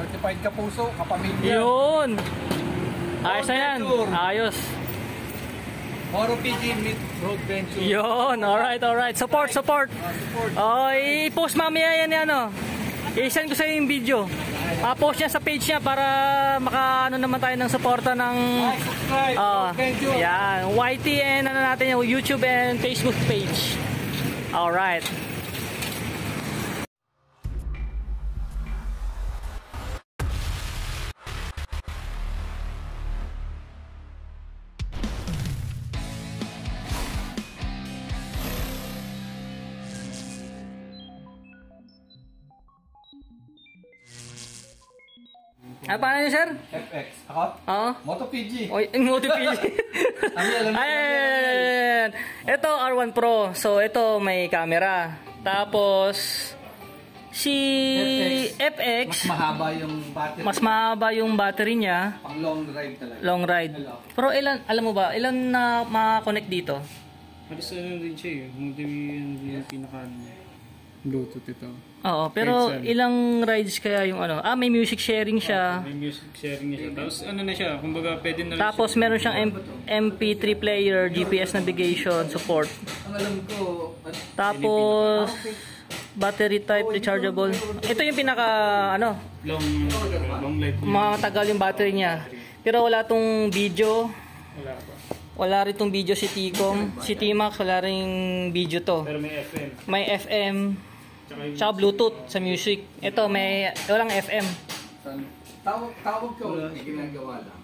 certified kapuso, kapamilya. Yun. Ayos na yan. Ayos. Moro PG Meet Road Venture. Yun. Alright. Support. Oh, i-post mamaya yan ano. I-send ko sa yung video. Post niya sa page niya para makaano naman tayo ng suporta ng subscribe. Yan, YT and ano natin yung YouTube and Facebook page. Alright. Ano pa niyo, sir? FX. Ako? Oo. Moto PG. Oy, Moto PG. Ayan. Ito R1 Pro. So ito may camera. Tapos si FX mas mahaba yung battery. Mas mahaba yung battery niya. Pang long ride talaga. Long ride. Pero ilan, alam mo ba, ilan na ma-connect dito? Halos ano din siya eh. Yung pinaka Bluetooth ito. Oo, pero ilang rides kaya yung ano? May music sharing siya. May music sharing niya siya. Tapos ano na siya, kumbaga pwede na Tapos siya. meron siyang MP3 player, GPS navigation support. Ang alam ko, Tapos battery type rechargeable. Ito yung pinaka ano, long life. matagal yung battery niya. Pero wala tong video. Wala pa. Wala rin tong video si T-Com. Si T-Max wala rin video to. Pero may FM. May FM. Tsaka Bluetooth sa music. Ito may walang FM. tawag ko, ginagawa lang.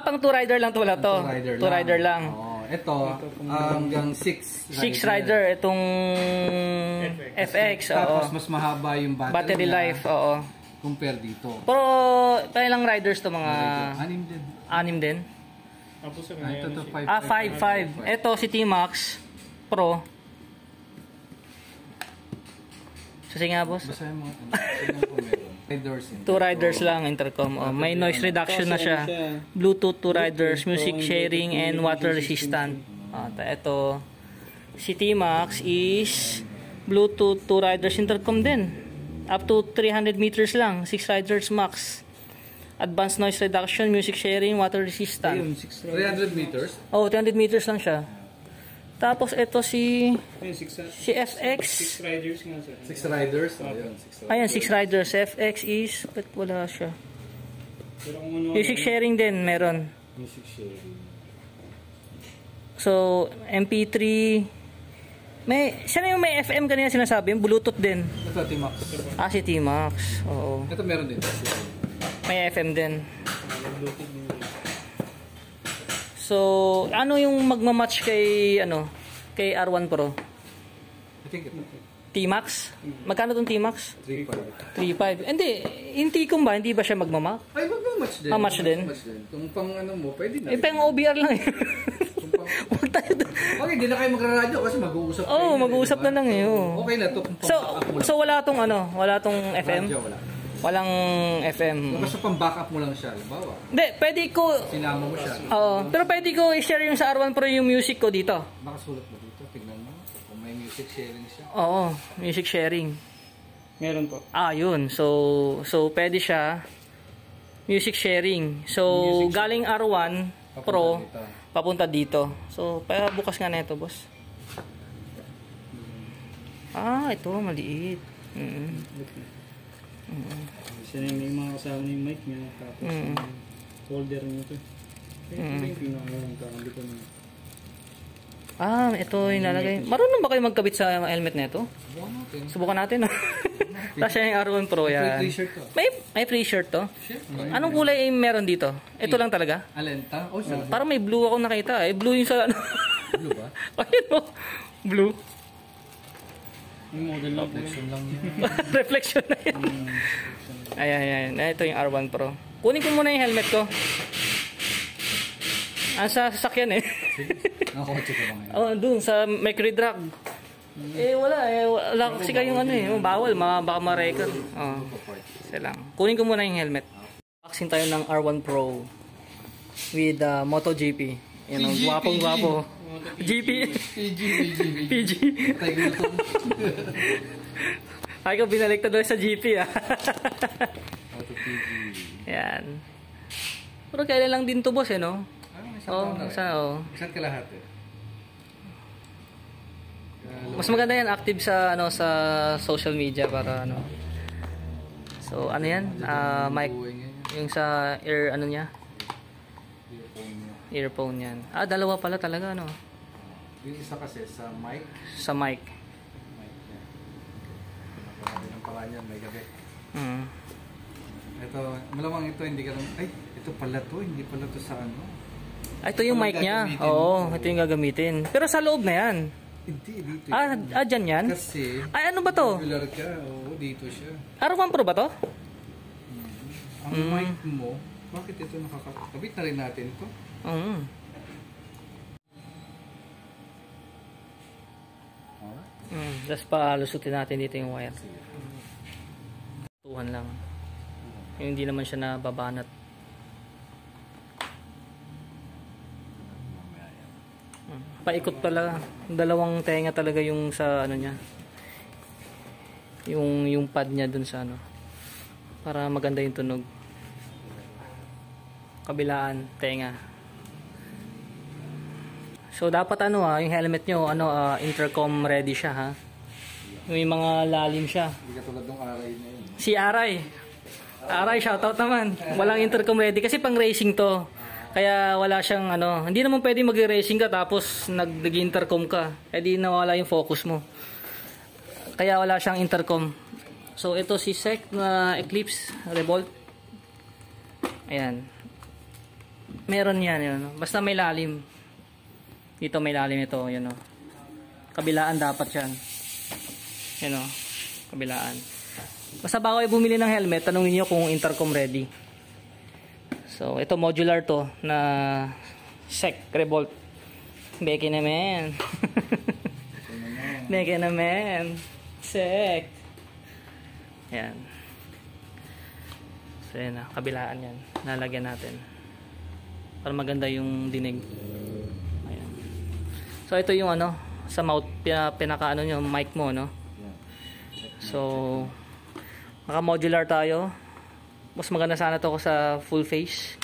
Pang 2-rider lang to, wala to. 2-rider lang. Oh, ito hanggang 6 rider itong FX. Tapos mas mahaba yung battery life, oo. Compare dito. Pero ilang riders to, mga 6 din. Tapos ito 5. Ito si T-Max Pro. Sige nga, boss. Basahin mo. 2 riders lang, intercom. May noise reduction na siya. Bluetooth 2 riders, music sharing, and water resistant. Ito, si T-Max is Bluetooth 2 riders, intercom din. Up to 300 meters lang, 6 riders max. Advanced noise reduction, music sharing, water resistant. 300 meters? 300 meters lang siya. Tapos ito si FX. 6 riders nga sir. 6 riders? Ayan, 6 riders. FX is, ba't wala siya? Pero kung ano, Music sharing din, meron. Music sharing. So, MP3. Siya na yung may FM kanina sinasabi, yung Bluetooth din. Ito, T-Max. Si T-Max. Oo. Ito meron din. May FM din. So, ano yung magmamatch kay R1 Pro? I think ito. T-Max? Magkano tong T-Max? 3.5. 3.5. Hindi, yung T-Com ba? Hindi ba siya magmamatch? Ay, magmamatch din. Match din? Kung pang ano mo, pwede na. Pang OBR lang eh. Huwag tayo doon. Okay, hindi na kayo magra-radyo kasi mag-uusap kayo. Mag-uusap na lang eh. Okay na to. So wala tong wala tong FM? Radyo, wala. Walang FM. Basta pang backup mo lang siya, halimbawa. Hindi, pwede ko. Sinama mo siya. Pero pwede ko i-share yung sa R1 Pro yung music ko dito. Nakasulat mo dito, tignan mo. Kung may music sharing siya. Oo, music sharing. meron po. Yun. So pwede siya. Music sharing. So galing R1 Pro papunta dito. So bukas nga na ito, boss. Ito maliit. Siya na yung mga kasama na yung mic niya. Tapos folder niya ito. Ito yung pinaka-gamit niya. Ito yung lalagay. Marunong ba kayo magkabit sa helmet na ito? Subukan natin. Tapos yung R1 Pro yan. May free shirt to? Anong kulay yung meron dito? Ito lang talaga? Alenta? Parang may blue ako nakita. Blue yung sa ano. Blue ba? Ayun o. Blue. Yung model lang po. Reflection na yan. Ayan. Ito yung R1 Pro. Kunin ko muna yung helmet ko. Sa sasakyan eh. Nakakotse ka ba ngayon? Doon sa Mercury Drag. Wala kasi kayong bawal, baka ma-record. Isa lang. Kunin ko muna yung helmet. Unboxing tayo ng R1 Pro with MotoGP. Yan ang gwapong-gwapo. GP. PG. Ay ko binaliktad doon sa GP PG. Yan. Pero kailan lang din to boss eh, no? Isang taon na rin. Isang kalahati. Mas maganda yan, active sa ano sa social media para ano. So ano yan? Mic yung sa ear ano niya? Earphone yan. Dalawa pala talaga ano. Yung isa kasi sa mic. Sa mic. Mic niya. Napakalabi ng pala niyan, may gabi. Ito, malamang ito hindi ka lang, ay, ito pala to, hindi pala to sa ano. Ito yung mic niya. Oo, ito yung gagamitin. Pero sa loob na yan. Hindi, dito. Dyan yan? Kasi, ay, ano ba to? regular ka, oo, dito siya. R1 Pro ba to? Ang mic mo, bakit ito nakakabit na rin natin ito? Tapos palusutin natin dito yung wire. Tuhan lang. Yung hindi naman siya nababanat. Paikot pala. Dalawang tenga talaga yung sa ano niya. Yung pad niya dun sa ano. Para maganda yung tunog. Kabilaan, tenga. So dapat ano yung helmet nyo intercom ready siya ha. May mga lalim siya. Hindi ka tulad ng Aray na yun. Si Aray. Aray, shoutout naman. Walang intercom ready kasi pang racing to. Kaya wala siyang ano, hindi naman pwede mag-racing ka tapos nag-intercom ka. Eh di nawala yung focus mo. Kaya wala siyang intercom. So ito si Sec na Eclipse Revolt. Ayan. Meron yan yun. Basta may lalim. Dito may lalim ito, yun o. Kabilaan dapat yan. Yun o. Kabilaan. Basta bago ay bumili ng helmet, tanungin niyo kung intercom ready. So, ito modular to na Sec Revolt. Beke naman. Beke naman. Sec. Yan. So, yan na. Kabilaan yan. Nalagyan natin. Para maganda yung dinig. Ayan. So, ito yung ano, sa mouth, pinaka ano nyo, mic mo, no? So, naka-modular tayo. Mas maganda sana to ko sa full face.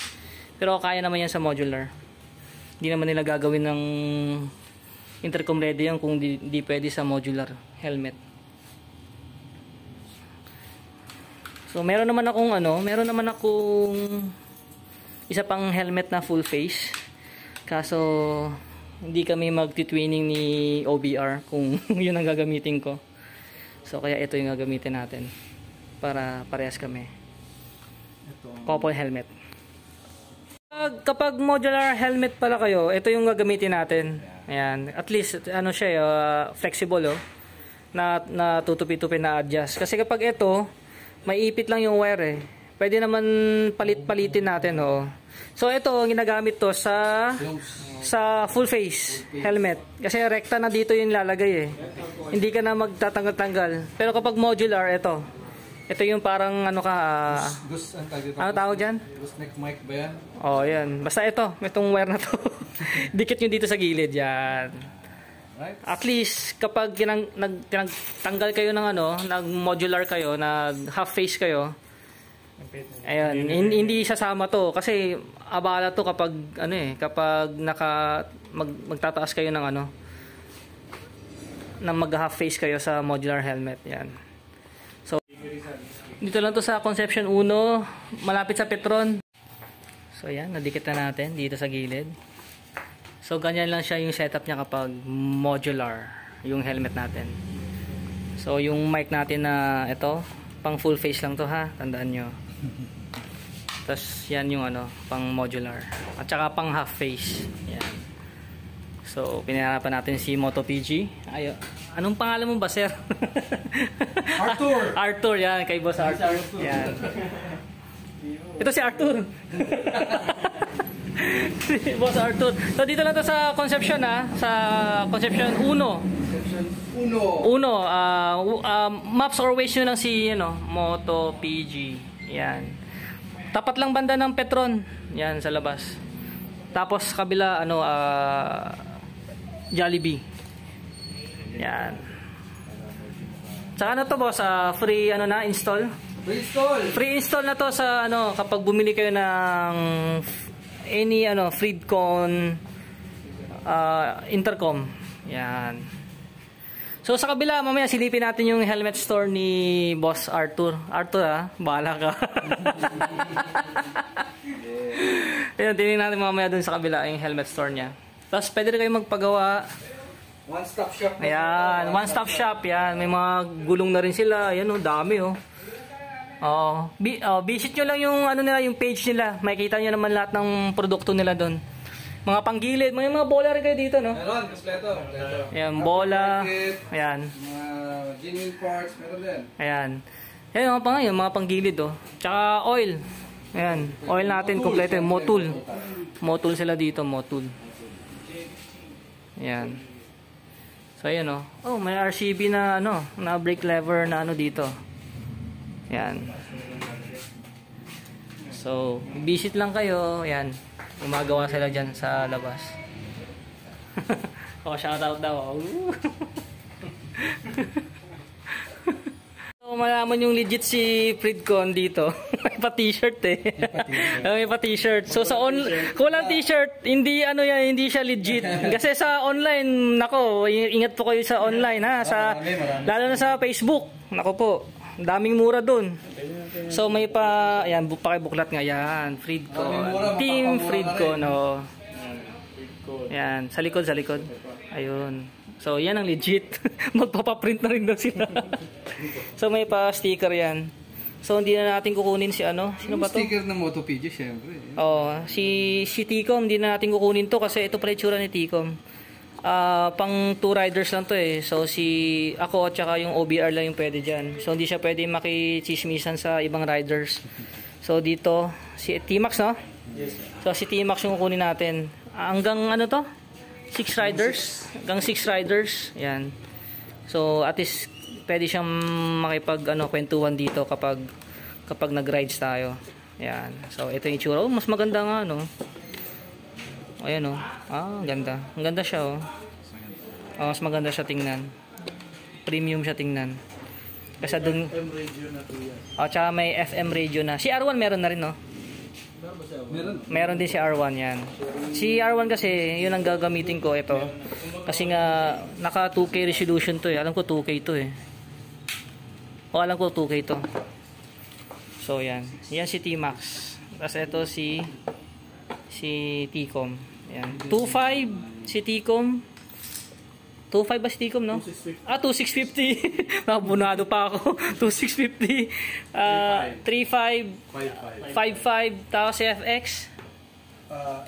Pero kaya naman yan sa modular. Hindi naman nila gagawin ng intercom ready yan kung di pwede sa modular helmet. So meron naman akong isa pang helmet na full face. Kaso hindi kami magti-twinning ni OBR kung yun ang gagamitin ko. So kaya ito yung gagamitin natin para parehas kami. Couple helmet. Kapag modular helmet pala kayo, ito yung gagamitin natin. Ayan, at least ano siya, flexible na tutupi-tupi na adjust. Kasi kapag ito, may ipit lang yung wire pwede naman palit-palitin natin So ito, ginagamit to sa full face helmet. Kasi rekta na dito yung lalagay Hindi ka na magtatanggal-tanggal. Pero kapag modular, ito yung parang ano ano tawag dyan? Gooseneck mic ba yan? Yan. Basta itong wire na to. Dikit nyo dito sa gilid. Yan. Right. At least, kapag tanggal kayo ng nag-modular kayo, nag-half face kayo, ayun, hindi sasama to. Kasi, abala to kapag, kapag magtataas kayo ng na mag-half face kayo sa modular helmet. Yan. So, dito lang to sa Conception 1, malapit sa Petron. So yan, nadikit na natin dito sa gilid. So ganyan lang siya yung setup niya kapag modular yung helmet natin. So yung mic natin na ito, pang full face lang to ha, tandaan nyo. Tapos yan yung pang modular. At saka pang half face. Yan. So pinahirapan natin si Moto PG. Anong pangalan mo ba, sir? Arthur! Arthur, yan. Kay Boss Arthur. Yan. Ito si Arthur. Si Boss Arthur. So, dito lang to sa Conception, sa Conception 1. Conception 1. Maps or ways nyo lang si Moto PG. Yan. Tapat lang banda ng Petron. Yan, sa labas. Tapos, kabila, Jollibee. Yan. Saka to boss, free install. Free install! Free install na to sa ano, kapag bumili kayo ng any Freedcon intercom. Yan. So sa kabila, mamaya silipin natin yung helmet store ni Boss Arthur. Arthur bahala ka. Ayan, tingnan natin mamaya dun sa kabila yung helmet store niya. Tapos pwede rin kayo magpagawa. One-stop shop. Ayan, one-stop shop. Yan, may mga gulong na rin sila. Ayan dami visit nyo lang yung nila, yung page nila. Makikita nyo naman lahat ng produkto nila doon. Mga panggilid, may mga bola rin kayo dito, no? Meron, kompleto. Ayan, bola. Ayan. Mga genuine parts, meron din. Ayan. Ayan, mga panggilid, Tsaka oil. Ayan, oil natin, kompleto. Motul. Motul sila dito, motul. Ayan. So, ayan, may RCB na, na brake lever na dito. Ayan. So, visit lang kayo. Ayan. Gumagawa sila dyan sa labas. Shoutout daw. So, malaman yung legit si Freedcon dito. May pa t-shirt May pa t-shirt. So sa kung walang t-shirt, hindi hindi siya legit. Kasi sa online, nako, ingat po kayo sa online lalo na sa Facebook. Nako po, daming mura doon. So may ayan, pakibuklat nga yan, Freedcon. Team Freedcon, Ayan, sa likod. Ayun. So, yan ang legit. Magpapaprint na rin daw sila. So, may pa-sticker yan. So, hindi na natin kukunin si Sino ba to? Sticker ng Motopedia, syempre. Si T-Com, hindi na natin kukunin to kasi ito pala itsura ni T-Com. Pang 2 riders lang to So, ako at saka yung OBR lang yung pwede dyan. So, hindi siya pwede makichismisan sa ibang riders. So, dito, si T-Max, no? Yes. So, si T-Max yung kukunin natin. Hanggang 6 riders. Hanggang 6 riders. Yan. So, at least, pwede siyang kwentuhan dito kapag nag-rides tayo. Yan. So, ito yung itsura. Mas maganda nga, Ayan, ang ganda. Ang ganda siya, mas maganda siya tingnan. Premium siya tingnan. Kasi dun... FM radio na to yan. Tsaka may FM radio na. Si R1 meron na rin, Meron din si R1 yan. Si R1 kasi, yun ang gagamitin ko ito. Kasi nga, naka 2K resolution to Alam ko 2K to alam ko 2K to. So, yan. Yan si T-Max. Tapos ito si T-Com. Yan. 2.5 si T-Com. 2.5 ba si T-Com, no? 2.650. Nabunado pa ako. 2.650. 3.5. 5.5. Tapos si FX.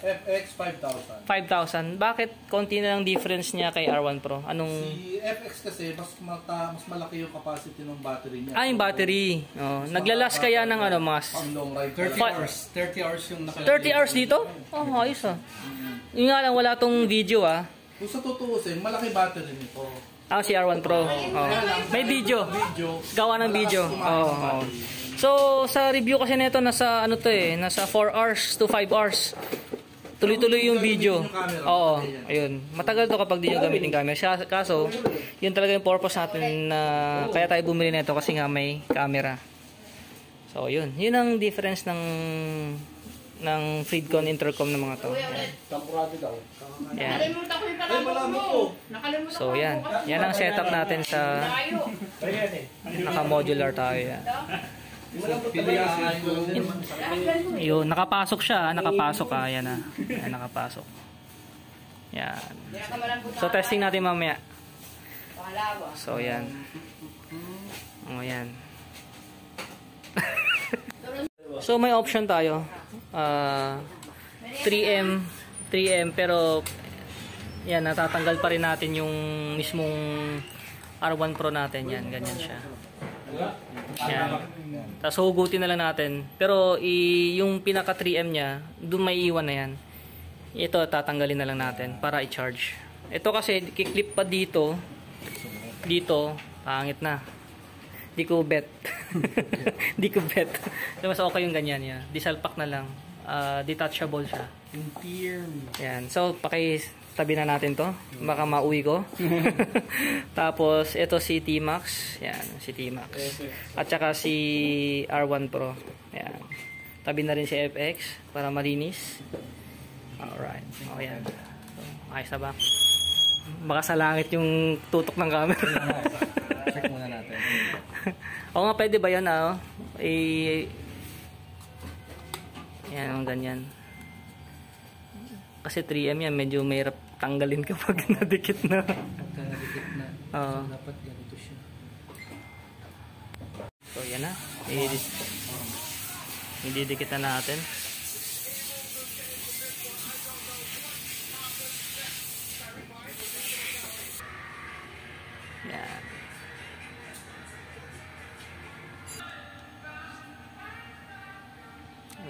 FX 5,000. 5,000. Bakit konti na lang difference niya kay R1 Pro? Si FX kasi mas malaki yung capacity ng battery niya. Yung battery. Naglalas kaya ng mga pang long ride. 30 hours. 30 hours yung 30 hours dito? Ayos Yung nga lang wala tong video Kung sa tutuusin, malaki battery nito. si R1 Pro. May video. Gawa ng video. So, sa review kasi nito nasa nasa 4 hours to 5 hours. Tuloy-tuloy yung video. Ayun. Matagal to kapag di nyo gamitin camera. Kaso, yun talaga yung purpose natin na kaya tayo bumili nito kasi nga may camera. So, yun. Yun ang difference ng Freedcon intercom ng mga to. Tampurado daw. Yan. Nakalimutan ko yung tatakbo mo. Nakalimutan So, yan. Yan ang setup natin sa naka-modular tayo. Yan. Yun, nakapasok siya. Nakapasok Yan Yan, nakapasok. Yan. So, testing natin mamaya. So, yan. Yan. So, may option tayo. 3M pero yan, natatanggal pa rin natin yung mismong R1 Pro natin. Yan, ganyan siya. Yan. Tapos hugutin na lang natin. Pero yung pinaka 3M niya, doon may iwan na yan. Ito tatanggalin na lang natin para i-charge. Ito kasi kiklip pa dito. Dito, pangit na. Di ko bet. Di ko bet. So, mas okay yung ganyan yan. Disalpak na lang. Detachable siya. Yan. So, tabi na natin to. Baka mauwi ko. Tapos, ito si T-Max. Yan, si T-Max. At saka si R1 Pro. Yan. Tabi na rin si FX para malinis. Alright. O, yan. So, ayos na ba? Baka sa langit yung tutok ng camera. Check muna natin. O nga, pwede ba yan? Yan, ganyan. Kasi 3M yan, medyo mahirap tanggalin kapag nadikit na. Pagka nadikit na, Oo. dapat ganito siya. So, yan na. Ididikit na natin. Yan.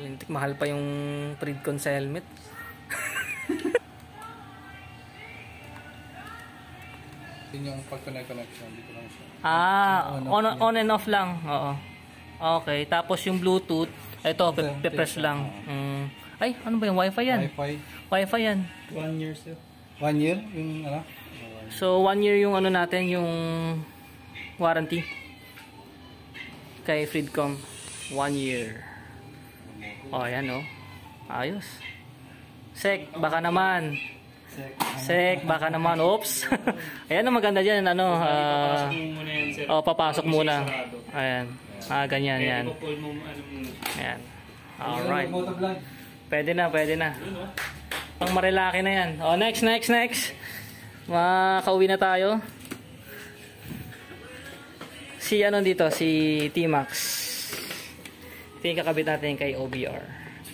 Lintik, mahal pa yung Fridcon sa helmet. Yun yung pag-connection, dito lang siya. On and off lang. Oo. Okay, tapos yung Bluetooth, ito, pe-press lang. Ay, ano ba yung Wi-Fi yan? Wi-Fi yan. 1 year sir. 1 year? Yung ano? So, 1 year yung ano natin, yung warranty. Kay Fridcom. 1 year. Oh, yan oh. Ayos. Sek, baka naman. Sek, baka naman. Oops. Ayan ang maganda dyan. Ano, papasok muna. Ayan. Ganyan yan. Ayan. Alright. Pwede na, pwede na. Pang marilaki na yan. Oh, next. Makauwi na tayo. Si ano dito, si T-Max. Ito yung kakabit natin kay OBR.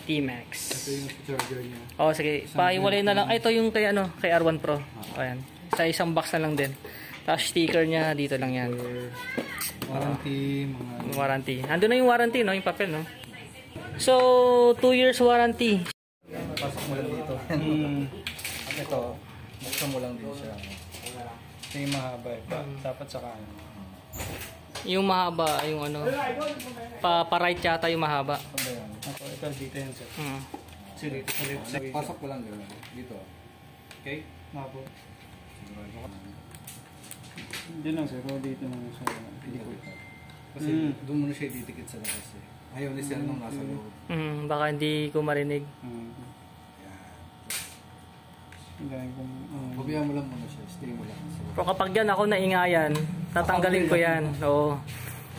T-Max. Ito yung charger niya. Oh, sige. Pahiwalay na lang. Ay, ito yung kay ano, kay R1 Pro. Ayan. Sa isang box na lang din. Tapos sticker niya dito lang yan. Warranty, mga Warranty. Ando na yung warranty, no? Yung papel, no? So, 2 years warranty. pasok mo lang dito. Ito, buksan mo lang din siya. Ito yung mahaba eh. Dapat sa kanan. Yung mahaba, yung ano, pa-right yata yung mahaba. Ano yan? Ito dito yan sir. So dito sa left side. Pasok mo lang gano'n. Dito. Okay? Mapo. Sigurado ka. Diyan lang sir. Dito lang siya. Kasi doon mo na siya didikit sa labas eh. Ayaw ni sir nung nasa loob. Baka hindi ko marinig. Pabayaan mo lang muna siya. Stay mo lang. Pero kapag yan ako naingayan, tatanggalin ko yan. Oo.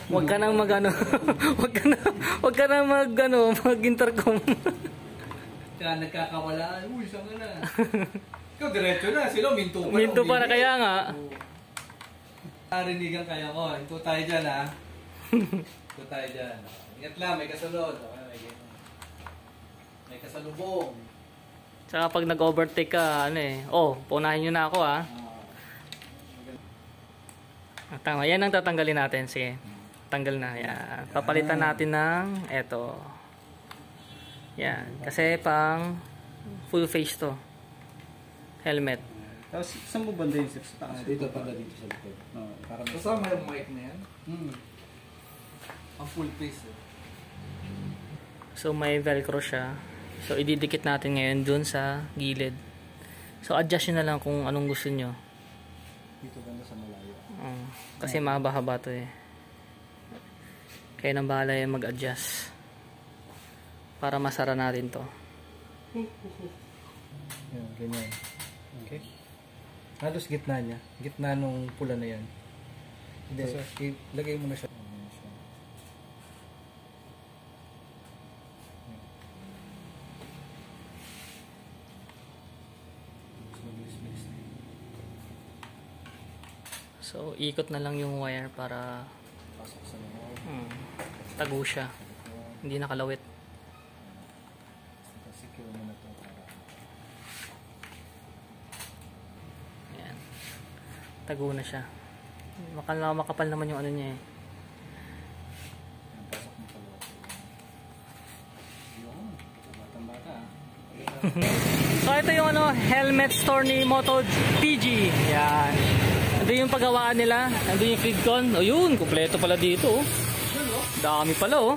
Huwag ka nang mag-ano. Huwag ka nang mag-intercom. Kaya nagkakawala. Uy, saan ka na? Ikaw diretso na. Sila minto pa. Minto pa na kaya nga. Narinigan kaya ko. Hinto tayo dyan ha. Hinto tayo dyan. Ingat lang. May kasunod. May kasalubong. Tsaka pag nag-overtake ka, punahin nyo na ako ha. Tama, yan ang tatanggalin natin. Sige, tanggal na. Yan. Papalitan natin ng eto. Yan, kasi pang full face to. Helmet. Tapos saan mo banda yun sir? Sa taas? Dito pala dito sa likod. Para Kasama yung mic na yan? Ang full face eh. So may velcro siya. So ididikit natin ngayon dun sa gilid. So adjust nyo na lang kung anong gusto nyo. Dito banda sa malayo. Kasi mahaba-haba to eh. Kaya nang bahala yung mag-adjust. Para masara natin to. Yan, ganyan. Okay? Halos gitna niya. Gitna nung pula na yan. Hindi, ilagay mo na siya. So ikot na lang yung wire para Pasok sa loob. tago siya. Hindi nakalawit. Secure mo na ito para Ayan. Tago na siya. Makapal naman yung ano niya eh. pasok mo sa loob. Yun. Batang-bata. So ito yung helmet store ni Moto PG. Yan. Ando yung paggawaan nila. Ando yung Fridcon. O yun, kumpleto pala dito. Dami pala oh.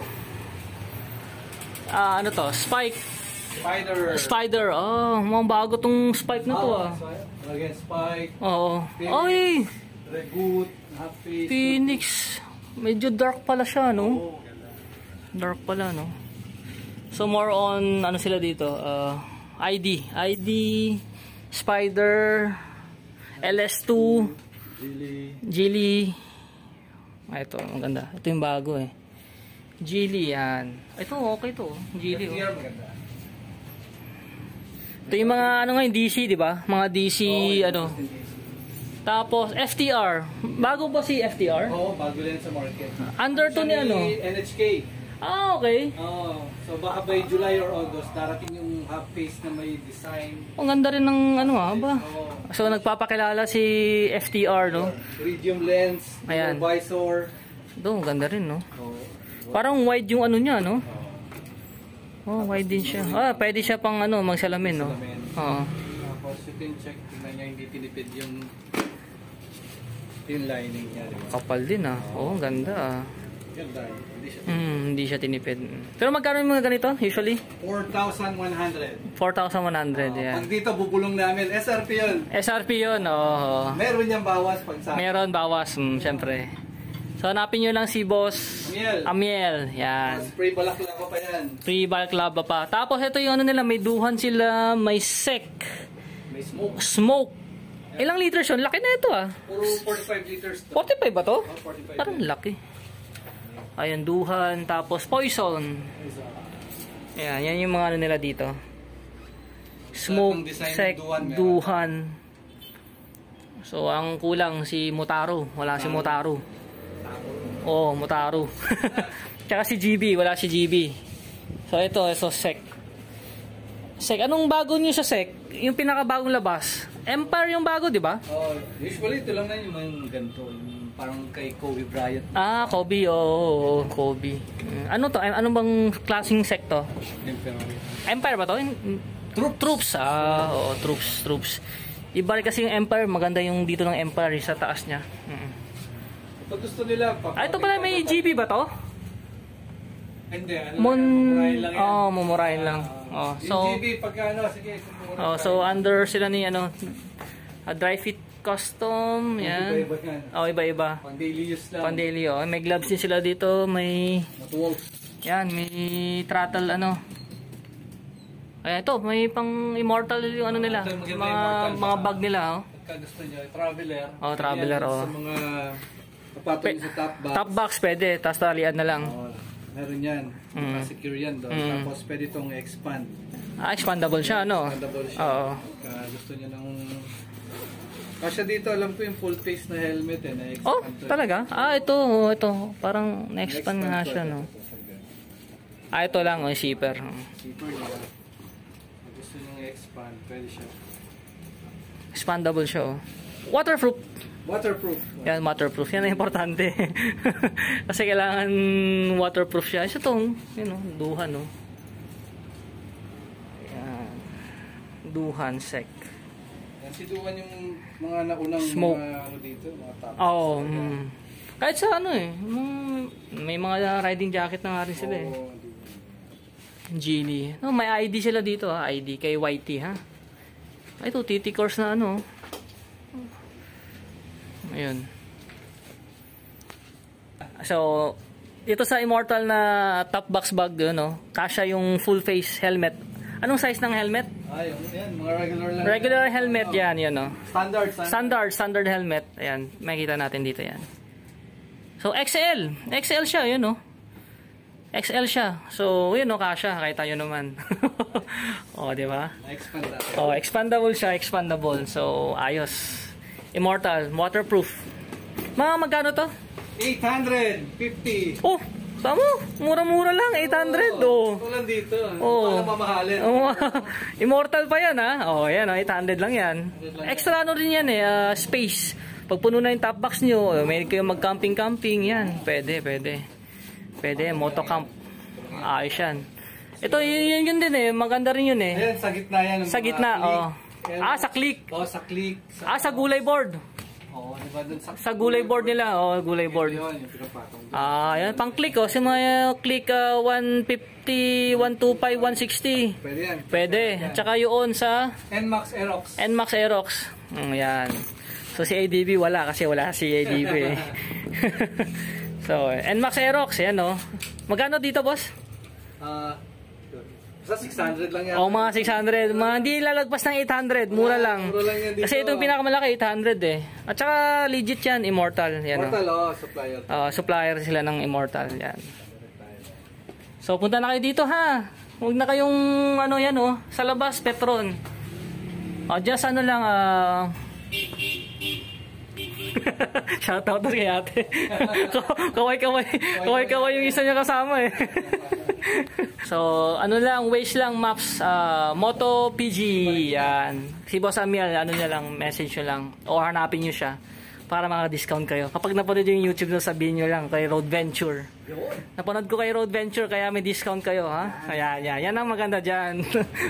Ano to? Spike Spider. Oh, mga bago tong spike na to ah. Again, Spike. Oo. Phoenix. Oy! Reboot. Half-face. Phoenix. Medyo dark pala siya, no? Oh, ganda. Dark pala, no? So, more on, ano sila dito? ID, Spider, LS2, Geely. Ito, maganda. Ito yung bago eh. Geely, yan. Ito, okay to. Geely, FTR maganda. Ito yung mga, ano ngayon, DC, di ba? Mga DC, ano. Tapos, FTR. Bago ba si FTR? Oo, bago lang sa market. Under to ni ano? NHK. Ah, okay. So baka by July or August, darating yung half-face na may design. Ang ganda rin ng ano ba? Oo. So, nagpapakilala si FTR, no? Iridium lens, Ayan. visor. Ito, ang ganda rin, no? Oh. Parang wide yung ano niya, no? Oh, wide din siya. Ah, pwede siya pang ano, magsalamin, no? Salamin. Oo. Tapos you can check, tingnan niya hindi tinipid yung lining niya. Diba? Kapal din, ah. Oh, ang ganda, ah. Ganda. Hindi siya. Hindi siya tinipid. Pero magkano yung mga ganito, usually? 4,100. 4,100, yan. Pag dito, bubulong namin. SRP yun. SRP yun, oo. Meron niyang bawas pag sa Meron, bawas, syempre. So, hanapin nyo lang si Boss Amiel. Yan. spray balaklava pa yan. Free balaklava pa. Tapos, ito yung ano nila, may duhan sila, may sec. May smoke. Smoke. Ilang liters yun? Laki na ito, ah. Puro 45 liters to. 45 ba to? Oh, 45. Parang laki. Ayan, duhan. Tapos, poison. Ayan, yan yung mga ano nila dito. Smoke, Lahat ng design ng sec, duhan, meron. duhan. So, ang kulang si Motaro. Wala si Motaro. Oh, Motaro. Tsaka si GB. Wala si GB. So, ito sec. Sec. Anong bago nyo sa sec? Yung pinakabagong labas. Empire yung bago, di ba? Oh, usually ito lang na yung mga ganito. Yung parang kay Kobe Bryant. Ah, Kobe. Oo, Kobe. Ano to? Ano bang klaseng sec to? Empire ba to? Troops. Ah, oo, troops. Iba rin kasi yung Empire. Maganda yung dito ng Empire sa taas niya. Pag gusto nila, Ito pala may GB ba to? Hindi, ano Mumurahin lang yan. Mumurahin lang. So, yung GB, pagka ano, sige. so under sila ni ano, dry fit custom, yan. Iba-iba yan. Iba-iba. Pang daily use lang. Pang daily, may gloves din sila dito, may Natulog. yan, may throttle ano. Ayan, ito, may pang immortal yung ano nila, mga bag nila, Pagka gusto nyo, traveler. Traveler, Yan, Sa mga kapatid sa top box. Top box pwede, tapos talian na lang. Meron yan. Secure yan doon. Tapos pwede itong expand. Expandable siya, ano? Expandable siya. Oo. Gusto nyo ng... Kasi dito, alam ko yung full face na helmet eh. Oh, Na-expand to. talaga? Ito. Parang na-expand nga siya, no? Ito lang, yung zipper. Zipper nila. Gusto nyo expand, pwede siya. Expandable siya, oh. Waterproof. Waterproof. Yan, waterproof. Yan ang importante. Kasi kailangan waterproof siya. Isa itong, duhan, no? Yan. Duhan, sec. Yan, siduan yung mga naunang Smoke. mga ano dito, mga top. Oo. Kahit sa ano eh. May mga riding jacket na nga rin sila eh. Geely. No, may ID sila dito ha. ID kay YT ha. Ito, TT course na ano. Ayun. So, ito sa Immortal na top box bag, kasya yung full face helmet. Anong size ng helmet? Yan, mga regular lang. Regular helmet yan, Standard. Standard helmet. Ayan, makikita natin dito yan. So, XL. XL siya, XL siya. So, kasya. Kahit tayo naman. Di ba? Expand natin. Expandable siya, expandable. So, ayos. Immortal, waterproof. Mga magkano to? 850. Oh, tama. Mura-mura lang, 800. Ito lang dito. Ito lang mamahalin. Immortal pa yan, ha? Yan, 800 lang yan. Extra ano rin yan, space. Pag puno na yung top box nyo, may kayo mag-camping-camping, yan. Pwede. Motocamp. Ayos yan. Ito, yun din maganda rin yun Ayan, sa gitna yan. Sa gitna, sa click. Sa click. Sa gulay board. Oo, diba dun Sa gulay board nila, gulay board. yun, yung pinapatong. Yan, pang click sa mga click 150, 125, 160. Pwede yan. Pwede. Tsaka yun sa NMAX Aerox. NMAX Aerox. Yan. So si ADB wala kasi wala si ADB. So, NMAX Aerox, yan Magkano dito, boss? Sa 600 lang yan. Mga 600. Mga hindi lalagpas ng 800. Mura lang. Mura lang yan dito. Kasi itong pinakamalaki, 800 At saka legit yan, Immortal. Yan, Immortal, supplier. Supplier sila ng Immortal. Yan. So, punta na kayo dito, ha? Huwag na kayong, sa labas, Petron. Just lang, shoutout na kay ate. Kaway yung isa niya kasama So, Waze lang, maps, Moto PG, yan. Si Boss Amiel, niya lang, message nyo lang, o hanapin nyo siya para maka-discount kayo. Kapag napanood yung YouTube, sabihin nyo lang kay Road Venture. Napanood ko kay Road Venture, kaya may discount kayo, ha? Ayan, yan ang maganda dyan.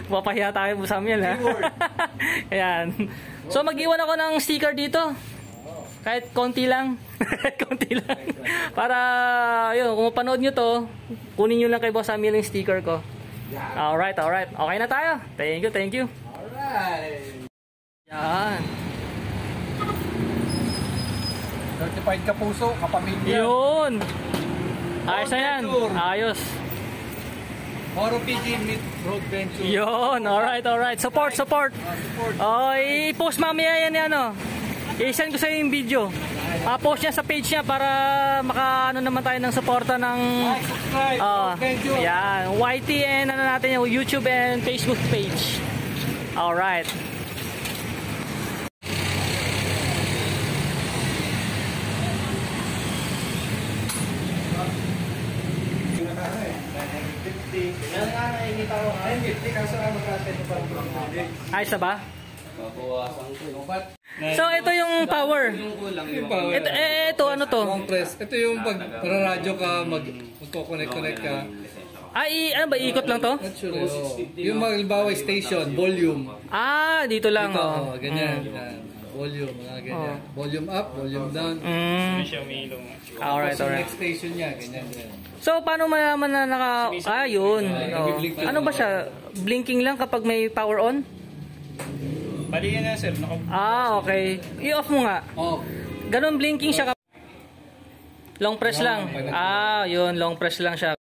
Papahiya tayo, Boss Amiel, ha? Ayan. So, mag-iwan ako ng sticker dito. Kahit konti lang. Konti lang. Para, kung mapanood nyo to, kunin nyo lang kay Boss Amiel yung sticker ko. Alright. Okay na tayo. Thank you. Alright. Yan. Certified Kapuso, kapamilya. Yun. Ayos na yan. Ayos. Moro PG meet Road Venture. Yun. Alright. Support. I-post mamaya yan. I-send ko sa yung video. Post niya sa page niya para maka naman tayo ng suporta ng subscribe. Yan, YT and natin yung YouTube and Facebook page. Alright. Ayos na ba? So ito yung power. Ito ano to? Long press. Ito yung pag radyo ka magko-connect ka. Ano ba ikot lang to? Actually, yung magbawa station, volume. Dito lang. Dito, ganyan. Volume, ganyan. Volume up, volume down. Alright. Next station niya, ganyan. So paano malaman na yun. Ano ba siya? Blinking lang kapag may power on? Balikan na sir. Okay. I-off mo nga. Off. Ganon blinking siya. Long press lang. Yun. Long press lang siya.